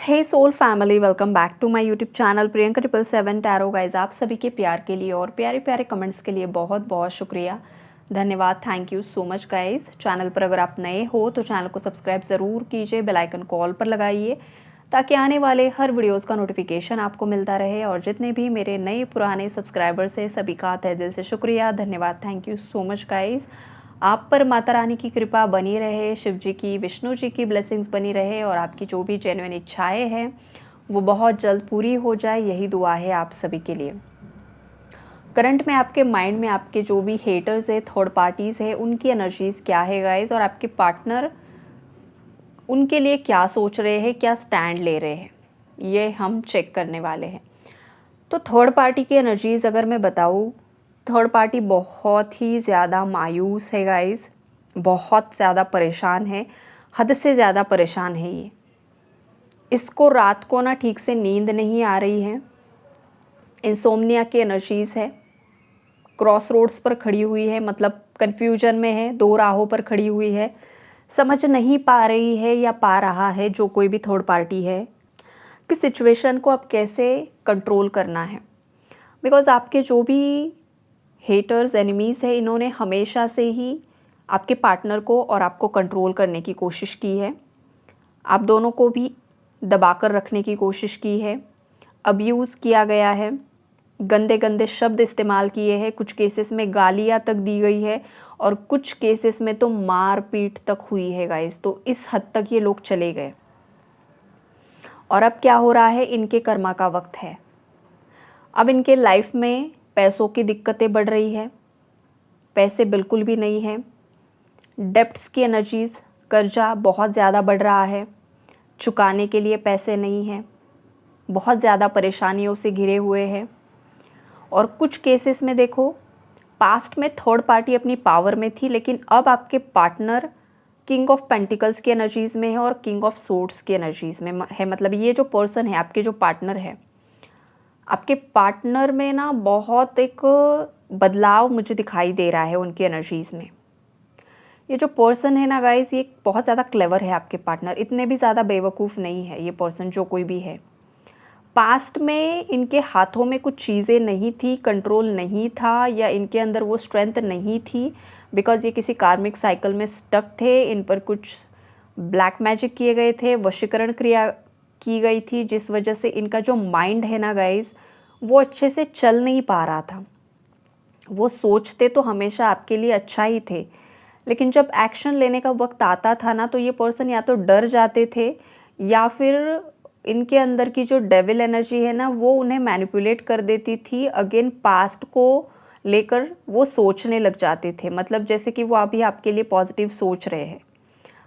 Hey soul family, welcome back to my YouTube channel Priyanka 777 tarot guys. आप सभी के प्यार के लिए और प्यारे प्यारे कमेंट्स के लिए बहुत बहुत शुक्रिया, धन्यवाद। Thank you so much guys. Channel पर अगर आप नए हो तो चैनल को सब्सक्राइब ज़रूर कीजिए, बेल आइकन को ऑल पर लगाइए ताकि आने वाले हर वीडियोज़ का नोटिफिकेशन आपको मिलता रहे। और जितने भी मेरे नए पुराने सब्सक्राइबर्स हैं सभी का तहे दिल से शुक्रिया, धन्यवाद। Thank you so much guys. आप पर माता रानी की कृपा बनी रहे, शिव जी की, विष्णु जी की ब्लेसिंग्स बनी रहे और आपकी जो भी जेन्युइन इच्छाएं हैं वो बहुत जल्द पूरी हो जाए, यही दुआ है आप सभी के लिए। करंट में आपके माइंड में आपके जो भी हेटर्स है, थर्ड पार्टीज़ है, उनकी एनर्जीज़ क्या है गाइज, और आपके पार्टनर उनके लिए क्या सोच रहे हैं, क्या स्टैंड ले रहे हैं, ये हम चेक करने वाले हैं। तो थर्ड पार्टी की एनर्जीज़ अगर मैं बताऊँ, थर्ड पार्टी बहुत ही ज़्यादा मायूस है गाइस, बहुत ज़्यादा परेशान है, हद से ज़्यादा परेशान है ये। इसको रात को ना ठीक से नींद नहीं आ रही है, इंसोम्निया की एनर्जीज़ है, क्रॉस रोड्स पर खड़ी हुई है, मतलब कन्फ्यूजन में है, दो राहों पर खड़ी हुई है, समझ नहीं पा रही है या पा रहा है जो कोई भी थर्ड पार्टी है कि सिचुएशन को अब कैसे कंट्रोल करना है। बिकॉज़ आपके जो भी हेटर्स, एनिमीज़ है, इन्होंने हमेशा से ही आपके पार्टनर को और आपको कंट्रोल करने की कोशिश की है। आप दोनों को भी दबाकर रखने की कोशिश की है, अब्यूज़ किया गया है, गंदे गंदे शब्द इस्तेमाल किए हैं, कुछ केसेस में गालियाँ तक दी गई है और कुछ केसेस में तो मार पीट तक हुई है गाइस। तो इस हद तक ये लोग चले गए और अब क्या हो रहा है, इनके कर्मा का वक्त है। अब इनके लाइफ में पैसों की दिक्कतें बढ़ रही है, पैसे बिल्कुल भी नहीं हैं, डेब्ट्स की एनर्जीज़, कर्जा बहुत ज़्यादा बढ़ रहा है, चुकाने के लिए पैसे नहीं हैं, बहुत ज़्यादा परेशानियों से घिरे हुए हैं। और कुछ केसेस में देखो, पास्ट में थर्ड पार्टी अपनी पावर में थी, लेकिन अब आपके पार्टनर किंग ऑफ पेंटिकल्स की एनर्जीज़ में है और किंग ऑफ सोर्ड्स की एनर्जीज़ में है। मतलब ये जो पर्सन है, आपके जो पार्टनर है, आपके पार्टनर में ना बहुत एक बदलाव मुझे दिखाई दे रहा है उनकी एनर्जीज़ में। ये जो पर्सन है ना गाइस, ये बहुत ज़्यादा क्लेवर है। आपके पार्टनर इतने भी ज़्यादा बेवकूफ़ नहीं है। ये पर्सन जो कोई भी है, पास्ट में इनके हाथों में कुछ चीज़ें नहीं थी, कंट्रोल नहीं था, या इनके अंदर वो स्ट्रेंथ नहीं थी, बिकॉज़ ये किसी कार्मिक साइकिल में स्टक थे। इन पर कुछ ब्लैक मैजिक किए गए थे, वशीकरण क्रिया की गई थी, जिस वजह से इनका जो माइंड है ना गाइस, वो अच्छे से चल नहीं पा रहा था। वो सोचते तो हमेशा आपके लिए अच्छा ही थे, लेकिन जब एक्शन लेने का वक्त आता था ना, तो ये पर्सन या तो डर जाते थे या फिर इनके अंदर की जो डेविल एनर्जी है ना, वो उन्हें मैनिपुलेट कर देती थी। अगेन पास्ट को लेकर वो सोचने लग जाते थे, मतलब जैसे कि वो अभी आपके लिए पॉजिटिव सोच रहे हैं,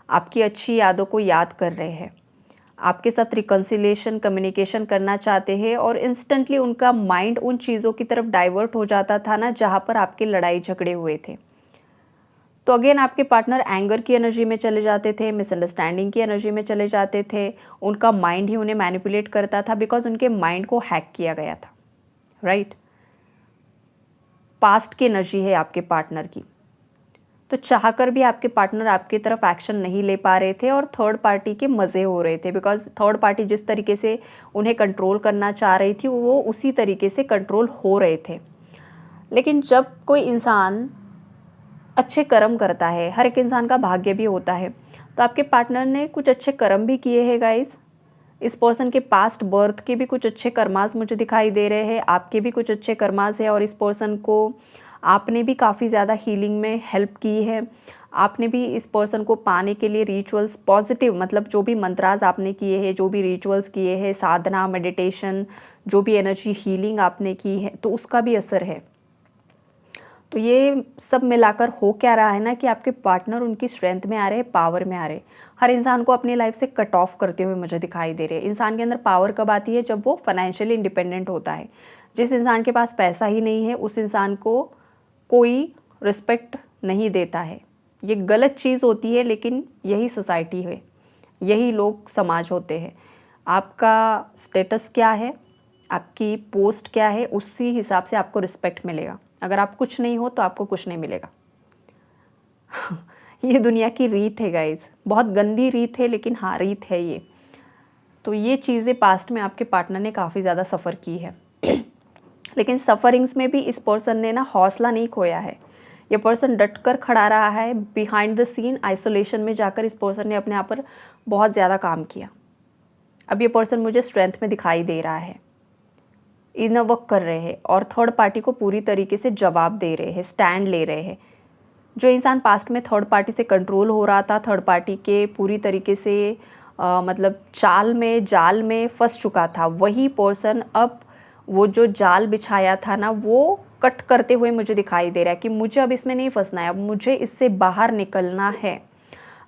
आपकी अच्छी यादों को याद कर रहे हैं, आपके साथ रिकन्सिलिएशन, कम्युनिकेशन करना चाहते हैं, और इंस्टेंटली उनका माइंड उन चीज़ों की तरफ डाइवर्ट हो जाता था ना जहाँ पर आपके लड़ाई झगड़े हुए थे। तो अगेन आपके पार्टनर एंगर की एनर्जी में चले जाते थे, मिसअंडरस्टैंडिंग की एनर्जी में चले जाते थे। उनका माइंड ही उन्हें मैनिपुलेट करता था, बिकॉज उनके माइंड को हैक किया गया था, राइट। पास्ट की एनर्जी है आपके पार्टनर की, तो चाहकर भी आपके पार्टनर आपकी तरफ एक्शन नहीं ले पा रहे थे और थर्ड पार्टी के मज़े हो रहे थे, बिकॉज थर्ड पार्टी जिस तरीके से उन्हें कंट्रोल करना चाह रही थी, वो उसी तरीके से कंट्रोल हो रहे थे। लेकिन जब कोई इंसान अच्छे कर्म करता है, हर एक इंसान का भाग्य भी होता है, तो आपके पार्टनर ने कुछ अच्छे कर्म भी किए हैं गाइस। इस पर्सन के पास्ट बर्थ के भी कुछ अच्छे कर्मास मुझे दिखाई दे रहे हैं, आपके भी कुछ अच्छे कर्मास है, और इस पर्सन को आपने भी काफ़ी ज़्यादा हीलिंग में हेल्प की है। आपने भी इस पर्सन को पाने के लिए रिचुअल्स, पॉजिटिव मतलब जो भी मंत्रास आपने किए हैं, जो भी रिचुअल्स किए हैं, साधना, मेडिटेशन, जो भी एनर्जी हीलिंग आपने की है, तो उसका भी असर है। तो ये सब मिलाकर हो क्या रहा है ना कि आपके पार्टनर उनकी स्ट्रेंथ में आ रहे हैं, पावर में आ रहे हैं। हर इंसान को अपनी लाइफ से कट ऑफ करते हुए मुझे दिखाई दे रहे हैं। इंसान के अंदर पावर कब आती है? जब वो फाइनेंशियली इंडिपेंडेंट होता है। जिस इंसान के पास पैसा ही नहीं है, उस इंसान को कोई रिस्पेक्ट नहीं देता है। ये गलत चीज़ होती है, लेकिन यही सोसाइटी है, यही लोग समाज होते हैं। आपका स्टेटस क्या है, आपकी पोस्ट क्या है, उसी हिसाब से आपको रिस्पेक्ट मिलेगा। अगर आप कुछ नहीं हो तो आपको कुछ नहीं मिलेगा। ये दुनिया की रीत है गाइज, बहुत गंदी रीत है, लेकिन हाँ रीत है ये। तो ये चीज़ें पास्ट में आपके पार्टनर ने काफ़ी ज़्यादा सफ़र की है। लेकिन सफ़रिंग्स में भी इस पर्सन ने ना हौसला नहीं खोया है। ये पर्सन डट कर खड़ा रहा है। बिहाइंड द सीन आइसोलेशन में जाकर इस पर्सन ने अपने आप पर बहुत ज़्यादा काम किया। अब ये पर्सन मुझे स्ट्रेंथ में दिखाई दे रहा है, इनर वर्क कर रहे हैं और थर्ड पार्टी को पूरी तरीके से जवाब दे रहे हैं, स्टैंड ले रहे हैं। जो इंसान पास्ट में थर्ड पार्टी से कंट्रोल हो रहा था, थर्ड पार्टी के पूरी तरीके से मतलब जाल में फंस चुका था, वही पर्सन अब वो जो जाल बिछाया था ना, वो कट करते हुए मुझे दिखाई दे रहा है कि मुझे अब इसमें नहीं फंसना है, अब मुझे इससे बाहर निकलना है।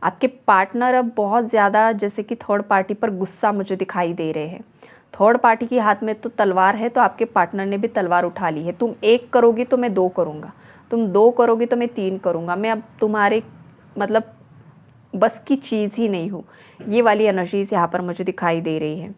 आपके पार्टनर अब बहुत ज़्यादा जैसे कि थर्ड पार्टी पर गुस्सा मुझे दिखाई दे रहे हैं। थर्ड पार्टी के हाथ में तो तलवार है, तो आपके पार्टनर ने भी तलवार उठा ली है। तुम 1 करोगी तो मैं 2 करूँगा, तुम 2 करोगी तो मैं 3 करूँगा, मैं अब तुम्हारे मतलब बस की चीज़ ही नहीं हूँ। ये वाली एनर्जीज़ यहाँ पर मुझे दिखाई दे रही है।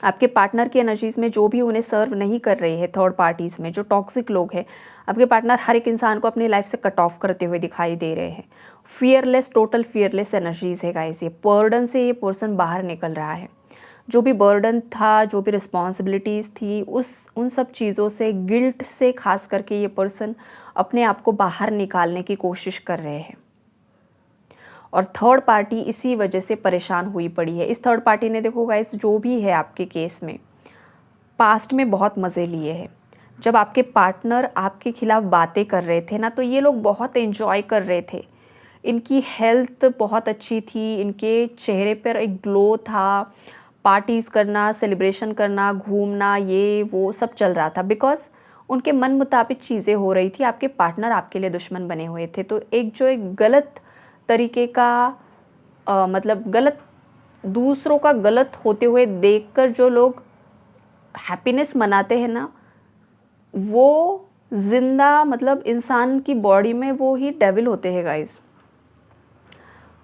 आपके पार्टनर की एनर्जीज़ में जो भी उन्हें सर्व नहीं कर रहे हैं, थर्ड पार्टीज़ में जो टॉक्सिक लोग हैं, आपके पार्टनर हर एक इंसान को अपनी लाइफ से कट ऑफ करते हुए दिखाई दे रहे हैं। फियरलेस, टोटल फियरलेस एनर्जीज़ है गाइस। ये बर्डन से ये पर्सन बाहर निकल रहा है। जो भी बर्डन था, जो भी रिस्पॉन्सिबिलिटीज़ थी, उन सब चीज़ों से, गिल्ट से खास करके ये पर्सन अपने आप को बाहर निकालने की कोशिश कर रहे हैं। और थर्ड पार्टी इसी वजह से परेशान हुई पड़ी है। इस थर्ड पार्टी ने देखो गाइस, जो भी है आपके केस में, पास्ट में बहुत मज़े लिए हैं। जब आपके पार्टनर आपके खिलाफ बातें कर रहे थे ना, तो ये लोग बहुत एंजॉय कर रहे थे। इनकी हेल्थ बहुत अच्छी थी, इनके चेहरे पर एक ग्लो था, पार्टीज़ करना, सेलिब्रेशन करना, घूमना, ये वो सब चल रहा था। बिकॉज़ उनके मन मुताबिक चीज़ें हो रही थी। आपके पार्टनर आपके लिए दुश्मन बने हुए थे। तो एक गलत तरीके का मतलब गलत, दूसरों का गलत होते हुए देखकर जो लोग हैप्पीनेस मनाते हैं ना, वो जिंदा मतलब इंसान की बॉडी में वो ही डेविल होते हैं गाइस।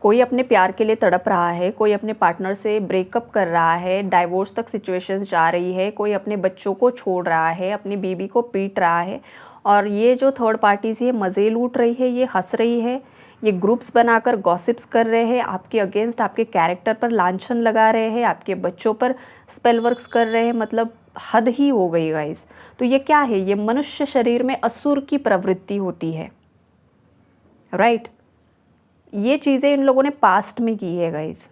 कोई अपने प्यार के लिए तड़प रहा है, कोई अपने पार्टनर से ब्रेकअप कर रहा है, डाइवोर्स तक सिचुएशंस जा रही है, कोई अपने बच्चों को छोड़ रहा है, अपनी बीवी को पीट रहा है, और ये जो थर्ड पार्टीज़ ये मज़े लूट रही है, ये हंस रही है, ये ग्रुप्स बनाकर गॉसिप्स कर रहे हैं, आपके अगेंस्ट आपके कैरेक्टर पर लांछन लगा रहे हैं, आपके बच्चों पर स्पेल वर्क्स कर रहे हैं। मतलब हद ही हो गई गाइस। तो ये क्या है? ये मनुष्य शरीर में असुर की प्रवृत्ति होती है, राइट? ये चीज़ें इन लोगों ने पास्ट में की है गाइस,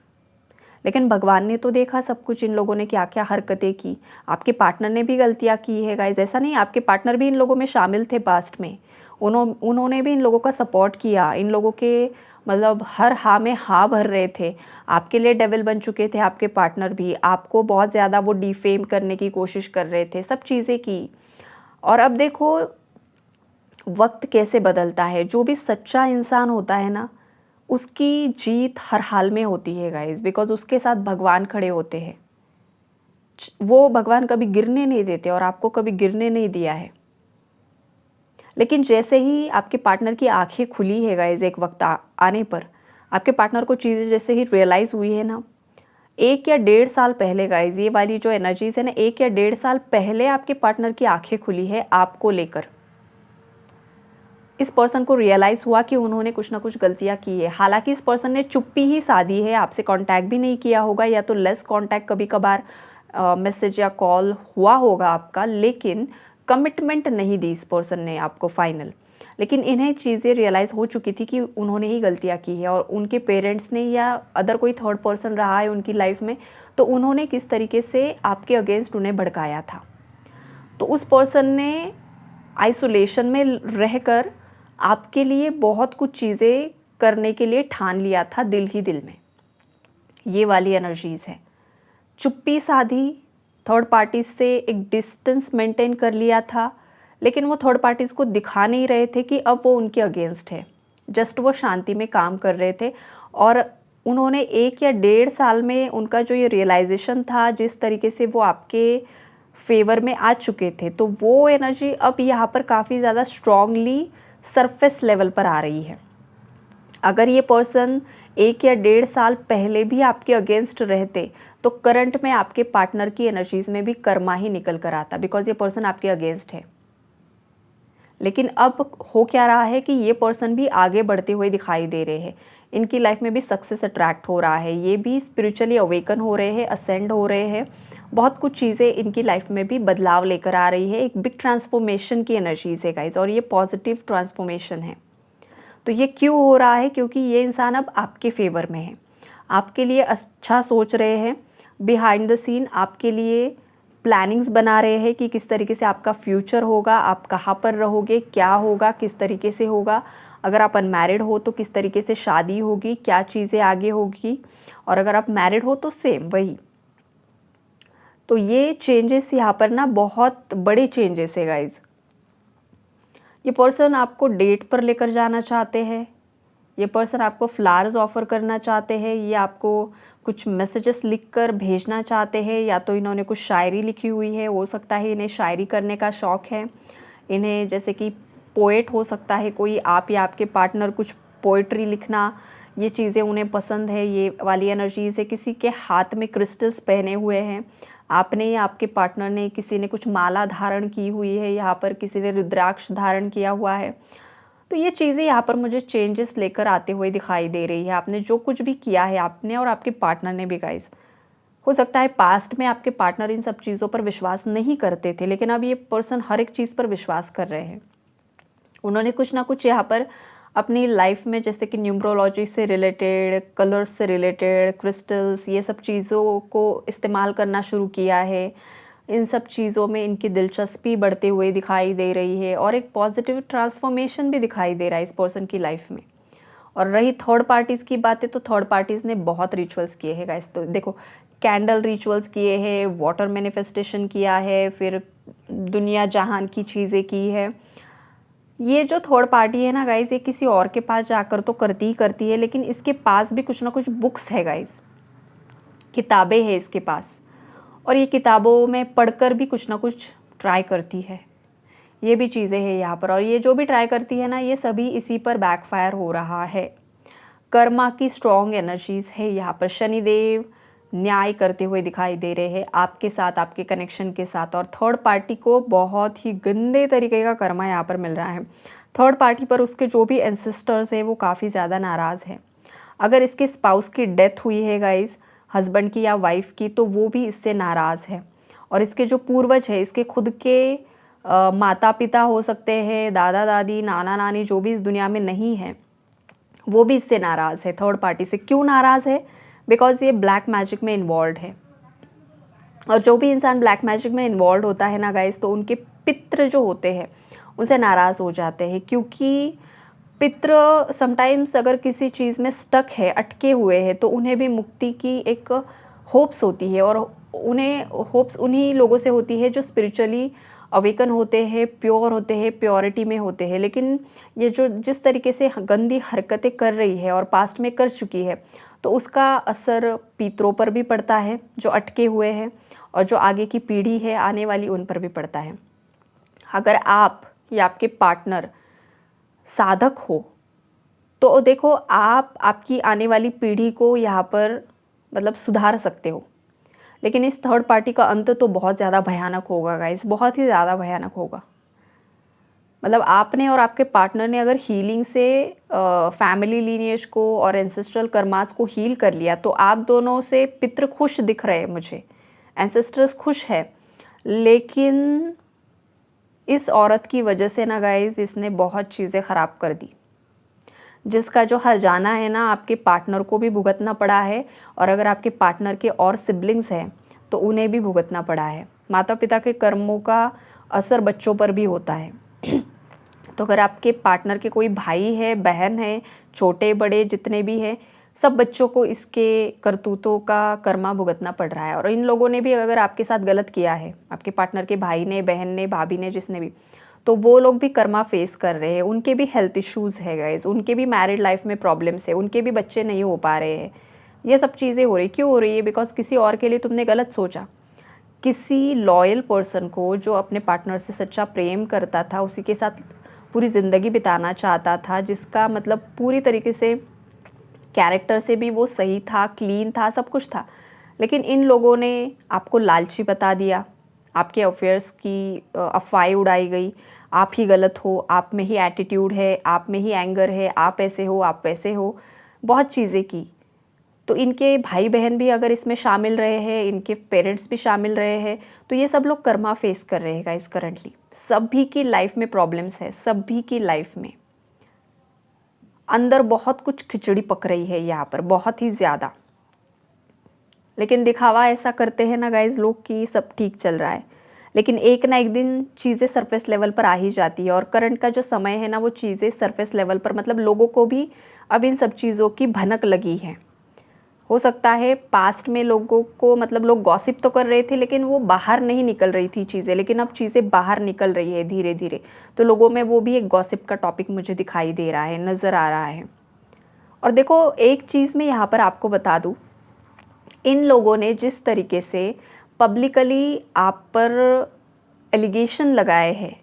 लेकिन भगवान ने तो देखा सब कुछ, इन लोगों ने क्या क्या हरकतें की। आपके पार्टनर ने भी गलतियाँ की है गाइस, ऐसा नहीं, आपके पार्टनर भी इन लोगों में शामिल थे पास्ट में। उन्होंने भी इन लोगों का सपोर्ट किया, इन लोगों के मतलब हर हाँ में हाँ भर रहे थे। आपके लिए डेविल बन चुके थे आपके पार्टनर भी, आपको बहुत ज़्यादा वो डिफेम करने की कोशिश कर रहे थे, सब चीज़ें की। और अब देखो वक्त कैसे बदलता है। जो भी सच्चा इंसान होता है ना, उसकी जीत हर हाल में होती है गाइस, बिकॉज उसके साथ भगवान खड़े होते हैं। वो भगवान कभी गिरने नहीं देते और आपको कभी गिरने नहीं दिया है। लेकिन जैसे ही आपके पार्टनर की आंखें खुली है गाइस, एक वक्त आने पर आपके पार्टनर को चीज़ें जैसे ही रियलाइज़ हुई है ना, 1 या 1.5 साल पहले गाइस, ये वाली जो एनर्जीज है ना, 1 या 1.5 साल पहले आपके पार्टनर की आंखें खुली है आपको लेकर। इस पर्सन को रियलाइज़ हुआ कि उन्होंने कुछ ना कुछ गलतियां की है। हालांकि इस पर्सन ने चुप्पी ही साधी है, आपसे कांटेक्ट भी नहीं किया होगा, या तो लेस कांटेक्ट, कभी कभार मैसेज या कॉल हुआ होगा आपका, लेकिन कमिटमेंट नहीं दी इस पर्सन ने आपको फाइनल। लेकिन इन्हें चीज़ें रियलाइज़ हो चुकी थी कि उन्होंने ही गलतियाँ की है, और उनके पेरेंट्स ने या अदर कोई थर्ड पर्सन रहा है उनकी लाइफ में, तो उन्होंने किस तरीके से आपके अगेंस्ट उन्हें भड़काया था। तो उस पर्सन ने आइसोलेशन में रहकर आपके लिए बहुत कुछ चीज़ें करने के लिए ठान लिया था दिल ही दिल में। ये वाली एनर्जीज़ है। चुप्पी साधी, थर्ड पार्टी से एक डिस्टेंस मेंटेन कर लिया था, लेकिन वो थर्ड पार्टीज़ को दिखा नहीं रहे थे कि अब वो उनके अगेंस्ट है। जस्ट वो शांति में काम कर रहे थे, और उन्होंने 1 या 1.5 साल में उनका जो ये रियलाइजेशन था, जिस तरीके से वो आपके फेवर में आ चुके थे, तो वो एनर्जी अब यहाँ पर काफ़ी ज़्यादा स्ट्रॉन्गली सरफेस लेवल पर आ रही है। अगर ये पर्सन 1 या 1.5 साल पहले भी आपके अगेंस्ट रहते, तो करंट में आपके पार्टनर की एनर्जीज में भी कर्मा ही निकल कर आता, बिकॉज ये पर्सन आपके अगेंस्ट है। लेकिन अब हो क्या रहा है कि ये पर्सन भी आगे बढ़ते हुए दिखाई दे रहे हैं। इनकी लाइफ में भी सक्सेस अट्रैक्ट हो रहा है, ये भी स्पिरिचुअली अवेकन हो रहे हैं, असेंड हो रहे हैं, बहुत कुछ चीज़ें इनकी लाइफ में भी बदलाव लेकर आ रही है। एक बिग ट्रांसफॉर्मेशन की एनर्जीज है गाइज, और ये पॉजिटिव ट्रांसफॉर्मेशन है। तो ये क्यों हो रहा है? क्योंकि ये इंसान अब आपके फेवर में है, आपके लिए अच्छा सोच रहे हैं, बिहाइंड द सीन आपके लिए प्लानिंग्स बना रहे हैं कि किस तरीके से आपका फ्यूचर होगा, आप कहाँ पर रहोगे, क्या होगा, किस तरीके से होगा। अगर आप अनमैरिड हो तो किस तरीके से शादी होगी, क्या चीज़ें आगे होगी, और अगर आप मैरिड हो तो सेम वही। तो ये चेंजेस यहाँ पर ना बहुत बड़े चेंजेस है गाइज। ये पर्सन आपको डेट पर लेकर जाना चाहते हैं, ये पर्सन आपको फ्लावर्स ऑफ़र करना चाहते हैं, ये आपको कुछ मैसेजेस लिखकर भेजना चाहते हैं, या तो इन्होंने कुछ शायरी लिखी हुई है, हो सकता है इन्हें शायरी करने का शौक़ है, इन्हें जैसे कि पोएट हो सकता है कोई, आप या आपके पार्टनर कुछ पोइट्री लिखना, ये चीज़ें उन्हें पसंद है, ये वाली एनर्जीज़ है। किसी के हाथ में क्रिस्टल्स पहने हुए हैं, आपने या आपके पार्टनर ने, किसी ने कुछ माला धारण की हुई है, यहाँ पर किसी ने रुद्राक्ष धारण किया हुआ है। तो ये चीज़ें यहाँ पर मुझे चेंजेस लेकर आते हुए दिखाई दे रही है। आपने जो कुछ भी किया है, आपने और आपके पार्टनर ने भी गाइस, हो सकता है पास्ट में आपके पार्टनर इन सब चीज़ों पर विश्वास नहीं करते थे, लेकिन अब ये पर्सन हर एक चीज़ पर विश्वास कर रहे हैं। उन्होंने कुछ ना कुछ यहाँ पर अपनी लाइफ में, जैसे कि न्यूमरोलॉजी से रिलेटेड, कलर्स से रिलेटेड, क्रिस्टल्स, ये सब चीज़ों को इस्तेमाल करना शुरू किया है। इन सब चीज़ों में इनकी दिलचस्पी बढ़ते हुए दिखाई दे रही है, और एक पॉजिटिव ट्रांसफॉर्मेशन भी दिखाई दे रहा है इस पर्सन की लाइफ में। और रही थर्ड पार्टीज़ की बातें, तो थर्ड पार्टीज़ ने बहुत रिचुअल्स किए हैं गाइस। तो देखो, कैंडल रिचुअल्स किए हैं, वाटर मैनिफेस्टेशन किया है, फिर दुनिया जहान की चीज़ें की है। ये जो थर्ड पार्टी है ना गाइज़, ये किसी और के पास जाकर तो करती ही करती है, लेकिन इसके पास भी कुछ ना कुछ बुक्स है गाइज़, किताबें हैं इसके पास, और ये किताबों में पढ़कर भी कुछ ना कुछ ट्राई करती है। ये भी चीज़ें हैं यहाँ पर, और ये जो भी ट्राई करती है ना, ये सभी इसी पर बैकफायर हो रहा है। कर्मा की स्ट्रॉन्ग एनर्जीज है यहाँ पर। शनिदेव न्याय करते हुए दिखाई दे रहे हैं आपके साथ, आपके कनेक्शन के साथ, और थर्ड पार्टी को बहुत ही गंदे तरीके का कर्मा यहाँ पर मिल रहा है। थर्ड पार्टी पर उसके जो भी एंसेस्टर्स हैं वो काफ़ी ज़्यादा नाराज़ हैं। अगर इसके स्पाउस की डेथ हुई है गाइज़, हस्बैंड की या वाइफ की, तो वो भी इससे नाराज़ है। और इसके जो पूर्वज है, इसके खुद के माता पिता हो सकते हैं, दादा दादी, नाना नानी, जो भी इस दुनिया में नहीं है, वो भी इससे नाराज़ है। थर्ड पार्टी से क्यों नाराज़ है? बिकॉज ये ब्लैक मैजिक में इन्वॉल्व है, और जो भी इंसान ब्लैक मैजिक में इन्वॉल्व होता है ना गाइस, तो उनके पितृ जो होते हैं उनसे नाराज़ हो जाते हैं, क्योंकि पितृ समटाइम्स अगर किसी चीज़ में स्टक है, अटके हुए हैं, तो उन्हें भी मुक्ति की एक होप्स होती है, और उन्हें होप्स उन्हीं लोगों से होती है जो स्पिरिचुअली अवेकन होते हैं, प्योर होते हैं, प्योरिटी में होते हैं। लेकिन ये जो जिस तरीके से गंदी हरकतें कर रही है और पास्ट में कर चुकी है, तो उसका असर पितरों पर भी पड़ता है जो अटके हुए हैं, और जो आगे की पीढ़ी है आने वाली, उन पर भी पड़ता है। अगर आप या आपके पार्टनर साधक हो, तो देखो, आप आपकी आने वाली पीढ़ी को यहाँ पर मतलब सुधार सकते हो। लेकिन इस थर्ड पार्टी का अंत तो बहुत ज़्यादा भयानक होगा गाइस, बहुत ही ज़्यादा भयानक होगा। मतलब आपने और आपके पार्टनर ने अगर हीलिंग से फैमिली लीनिएज को और एंसेस्ट्रल कर्मास को हील कर लिया, तो आप दोनों से पितृ खुश दिख रहे हैं मुझे, एंसेस्टर्स खुश है। लेकिन इस औरत की वजह से ना गाइस, इसने बहुत चीज़ें ख़राब कर दी, जिसका जो हर्जाना है ना, आपके पार्टनर को भी भुगतना पड़ा है, और अगर आपके पार्टनर के और सिबलिंग्स हैं तो उन्हें भी भुगतना पड़ा है। माता पिता के कर्मों का असर बच्चों पर भी होता है। तो अगर आपके पार्टनर के कोई भाई है, बहन है, छोटे बड़े जितने भी हैं, सब बच्चों को इसके करतूतों का कर्मा भुगतना पड़ रहा है। और इन लोगों ने भी अगर आपके साथ गलत किया है, आपके पार्टनर के भाई ने, बहन ने, भाभी ने, जिसने भी, तो वो लोग भी कर्मा फेस कर रहे हैं। उनके भी हेल्थ इश्यूज़ है गाइस, उनके भी मैरिड लाइफ में प्रॉब्लम्स है, उनके भी बच्चे नहीं हो पा रहे हैं। ये सब चीज़ें हो रही, क्यों हो रही है? बिकॉज किसी और के लिए तुमने गलत सोचा। किसी लॉयल पर्सन को जो अपने पार्टनर से सच्चा प्रेम करता था, उसी के साथ पूरी ज़िंदगी बिताना चाहता था, जिसका मतलब पूरी तरीके से कैरेक्टर से भी वो सही था, क्लीन था, सब कुछ था, लेकिन इन लोगों ने आपको लालची बता दिया, आपके अफेयर्स की अफवाहें उड़ाई गई, आप ही गलत हो, आप में ही एटीट्यूड है, आप में ही एंगर है, आप ऐसे हो, आप वैसे हो। बहुत चीज़ें की। तो इनके भाई बहन भी अगर इसमें शामिल रहे हैं, इनके पेरेंट्स भी शामिल रहे हैं, तो ये सब लोग कर्मा फेस कर रहे हैं गाइस करंटली। सभी की लाइफ में प्रॉब्लम्स है, सभी की लाइफ में अंदर बहुत कुछ खिचड़ी पक रही है यहाँ पर, बहुत ही ज़्यादा। लेकिन दिखावा ऐसा करते हैं ना गाइज लोग कि सब ठीक चल रहा है, लेकिन एक ना एक दिन चीज़ें सरफेस लेवल पर आ ही जाती है। और करंट का जो समय है ना, वो चीज़ें सरफेस लेवल पर, मतलब लोगों को भी अब इन सब चीज़ों की भनक लगी है। हो सकता है पास्ट में लोगों को, मतलब लोग गॉसिप तो कर रहे थे लेकिन वो बाहर नहीं निकल रही थी चीज़ें, लेकिन अब चीज़ें बाहर निकल रही है धीरे धीरे। तो लोगों में वो भी एक गॉसिप का टॉपिक मुझे दिखाई दे रहा है, नज़र आ रहा है। और देखो एक चीज़ मैं यहाँ पर आपको बता दूँ, इन लोगों ने जिस तरीके से पब्लिकली आप पर एलिगेशन लगाए हैं,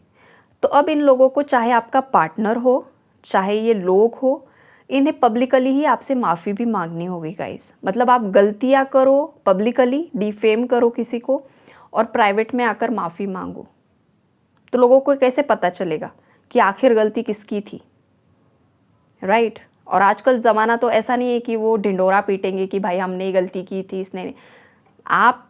तो अब इन लोगों को, चाहे आपका पार्टनर हो, चाहे ये लोग हो, इन्हें पब्लिकली ही आपसे माफ़ी भी मांगनी होगी गाइस। मतलब आप गलतियाँ करो, पब्लिकली डिफेम करो किसी को, और प्राइवेट में आकर माफ़ी मांगो। तो लोगों को कैसे पता चलेगा कि आखिर गलती किसकी थी, राइट? और आजकल ज़माना तो ऐसा नहीं है कि वो ढिंडोरा पीटेंगे कि भाई हमने ही गलती की थी, इसने नहीं। आप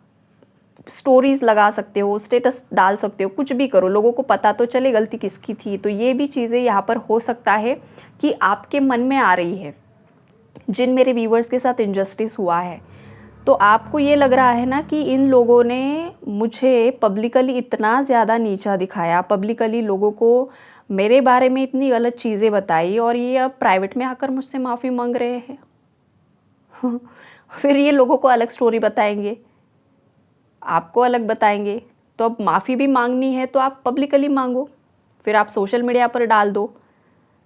स्टोरीज़ लगा सकते हो, स्टेटस डाल सकते हो, कुछ भी करो, लोगों को पता तो चले गलती किसकी थी। तो ये भी चीज़ें यहाँ पर हो सकता है कि आपके मन में आ रही है। जिन मेरे व्यूवर्स के साथ इनजस्टिस हुआ है, तो आपको ये लग रहा है ना कि इन लोगों ने मुझे पब्लिकली इतना ज़्यादा नीचा दिखाया, पब्लिकली लोगों को मेरे बारे में इतनी गलत चीज़ें बताई, और ये अब प्राइवेट में आकर मुझसे माफ़ी मांग रहे हैं। फिर ये लोगों को अलग स्टोरी बताएंगे, आपको अलग बताएंगे। तो अब माफ़ी भी मांगनी है तो आप पब्लिकली मांगो, फिर आप सोशल मीडिया पर डाल दो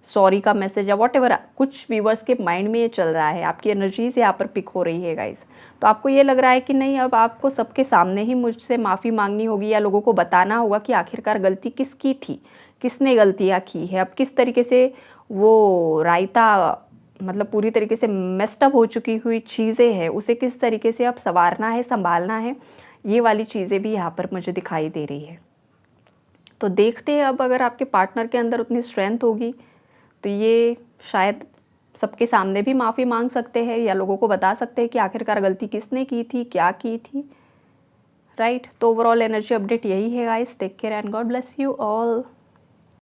सॉरी का मैसेज या वॉटेवर। कुछ व्यूवर्स के माइंड में ये चल रहा है, आपकी एनर्जीज यहाँ पर पिक हो रही है गाइस। तो आपको ये लग रहा है कि नहीं, अब आपको सबके सामने ही मुझसे माफ़ी मांगनी होगी, या लोगों को बताना होगा कि आखिरकार गलती किसकी थी, किसने गलतियाँ की है। अब किस तरीके से वो रायता, मतलब पूरी तरीके से मेस्टअप हो चुकी हुई चीज़ें हैं, उसे किस तरीके से अब संवारना है, संभालना है, ये वाली चीज़ें भी यहाँ पर मुझे दिखाई दे रही है। तो देखते हैं अब अगर आपके पार्टनर के अंदर उतनी स्ट्रेंथ होगी तो ये शायद सबके सामने भी माफ़ी मांग सकते हैं, या लोगों को बता सकते हैं कि आखिरकार गलती किसने की थी, क्या की थी, राइट? तो ओवरऑल एनर्जी अपडेट यही है guys. Take care and God bless you all.